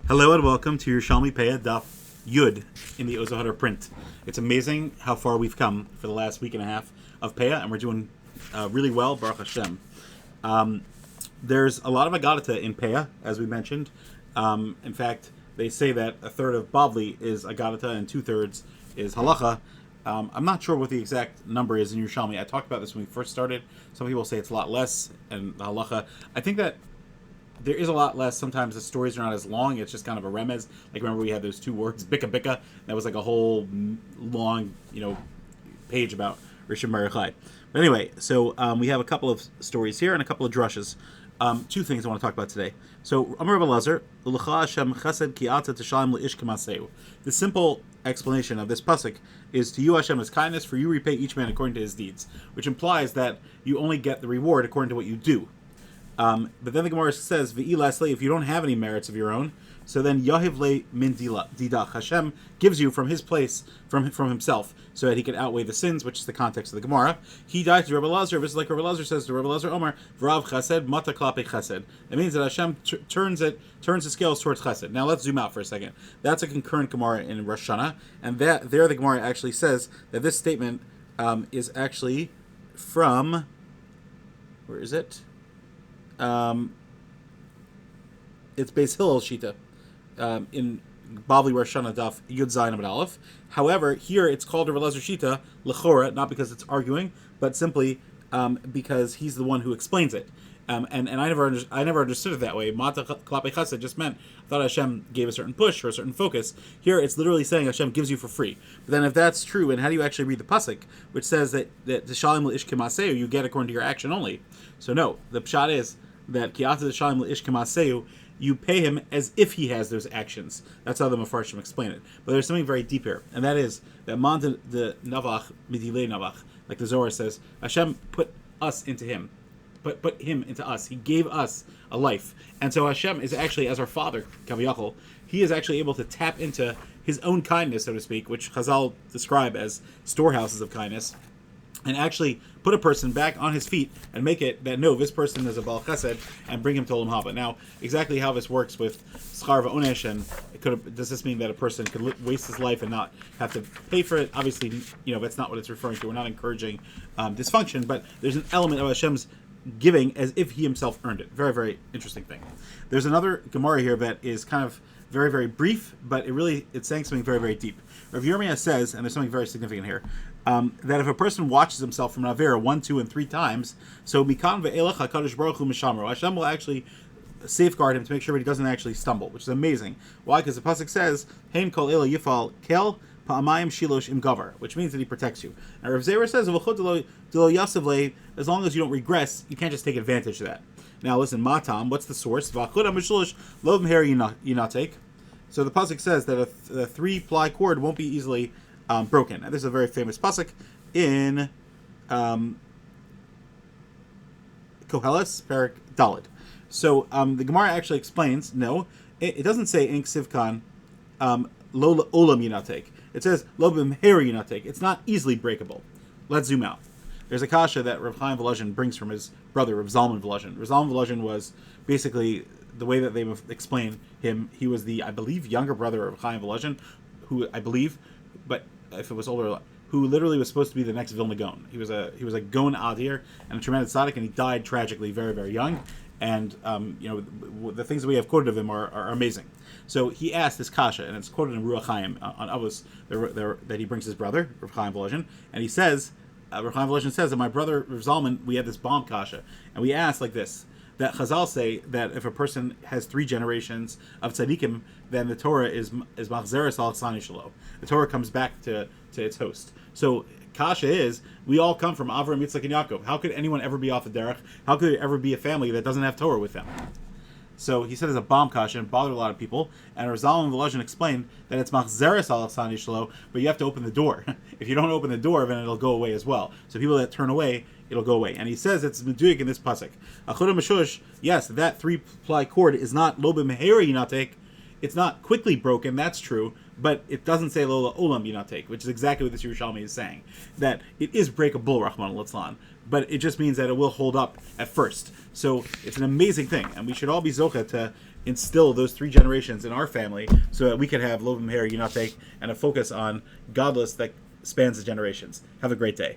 Hello and welcome to Yerushalmi Peah Daf Yud in the Ozohar print. It's amazing how far we've come for the last week and a half of Peah, and we're doing really well, Baruch Hashem. There's a lot of Agadata in Peah, as we mentioned. In fact, they say that a third of Bavli is Agadata and 2/3 is Halacha. I'm not sure what the exact number is in Yerushalmi. I talked about this when we first started. Some people say it's a lot less, and the Halacha. I think that there is a lot less. Sometimes the stories are not as long. It's just kind of a remez. Like, remember we had those two words, bika bika. That was like a whole long, page about Rishon Baruch. But anyway, so we have a couple of stories here and a couple of drushes. Two things I want to talk about today. So, Amar Rabbi Lazar, L'cha Hashem chesed ki ata t'shalim le'ish k'maseu. The simple explanation of this pasuk is, to you Hashem is kindness, for you repay each man according to his deeds, which implies that you only get the reward according to what you do. But then the Gemara says, "V'i lastly, if you don't have any merits of your own, so then Yahiv le min didach, Hashem gives you from his place, from himself, so that he can outweigh the sins," which is the context of the Gemara. He died to Rabbi Lazar. This is like Rabbi Lazar says to Rabbi Lazar Omer, "V'rav chesed mata klape chesed." It means that Hashem turns the scales towards chesed. Now let's zoom out for a second. That's a concurrent Gemara in Rosh Hashanah, and there the Gemara actually says that this statement is actually from, where is it? It's Beis Hillel Shita in Bavli Rosh Hashanah Daf Yud Zayin Amud Aleph. However, here it's called Rabbi Elazar Shita L'chora, not because it's arguing, but simply because he's the one who explains it. And I never understood it that way. Mata Klape Chesed just meant, I thought Hashem gave a certain push or a certain focus. Here it's literally saying Hashem gives you for free. But then if that's true, and how do you actually read the pasuk, which says that T'shalim L'Ish K'maseu, you get according to your action only? So no, the pshat is that Ki'ata T'shalim L'Ish K'maseu, you pay him as if he has those actions. That's how the Mefarshim explain it. But there's something very deep here, and that is that man the Navach Midilei Navach, like the Zohar says, Hashem put us into him. Put him into us. He gave us a life. And so Hashem is actually, as our father, Kaviyachol, he is actually able to tap into his own kindness, so to speak, which Chazal describe as storehouses of kindness, and actually put a person back on his feet and make it that, no, this person is a Baal Chesed, and bring him to Olam Haba. Now, exactly how this works with Schar V'Onesh, and does this mean that a person could waste his life and not have to pay for it? Obviously, that's not what it's referring to. We're not encouraging dysfunction, but there's an element of Hashem's giving as if he himself earned it. Very, very interesting thing. There's another Gemara here that is kind of very, very brief, but it's saying something very, very deep. Rav Yerushalmi says, and there's something very significant here, that if a person watches himself from an Avera 1, 2, and 3 times, so Mikan ve'elach HaKadosh Baruch Hu Mishamro, Hashem will actually safeguard him to make sure he doesn't actually stumble, which is amazing. Why? Because the pasuk says, Hein kol ela yifal kel pa'amayim shilosh im gavar, which means that he protects you. And Rav Zera says, as long as you don't regress, you can't just take advantage of that. Now listen, Matam, what's the source? So the pasuk says that a 3-ply cord won't be easily broken. And this is a very famous pasuk in Koheles, Perak Daled. So the Gemara actually explains, no, it doesn't say Ink Sivkan Lo Olam Yinatek. It says Lo B'mheri Yinatek. It's not easily breakable. Let's zoom out. There's a kasha that Rav Chaim Volozhin brings from his brother, Rav Zalman Volozhin. Rav Zalman Volozhin was basically, the way that they explain him, he was the, I believe, younger brother of Chaim Volozhin, who I believe, but if it was older, who literally was supposed to be the next Vilna Gaon. He was a Gaon Adir and a tremendous tzaddik, and he died tragically very, very young. And the things that we have quoted of him are amazing. So he asked this kasha, and it's quoted in Ruach Chaim on Avos that he brings his brother, Rav Chaim Volozhin, and he says, Rav Chaim Volozhin says that my brother Rav Zalman, we had this bomb kasha, and we asked like this, that Chazal say that if a person has 3 generations of tzaddikim, then the Torah is machzeres al tzani shelo. The Torah comes back to its host. So kasha is, we all come from Avram, Yitzchak, and Yaakov. How could anyone ever be off the derech? How could there ever be a family that doesn't have Torah with them? So he said it's a bomb kasha and bothered a lot of people. And Rav Zalman Volozhin explained that it's machzeres al tzani shelo, but you have to open the door. If you don't open the door, then it'll go away as well. So people that turn away, it'll go away. And he says it's meduyik in this pasuk. Achoda Mashush, yes, that 3-ply cord is not lo b'meheri yinatek. It's not quickly broken, that's true, but it doesn't say lo olam yinatek, which is exactly what this Yerushalmi is saying. That it is breakable, Rahman al-Litzlan, but it just means that it will hold up at first. So it's an amazing thing, and we should all be zocha instill those 3 generations in our family so that we can have Lovim Her Yunatek and a focus on godless that spans the generations. Have a great day.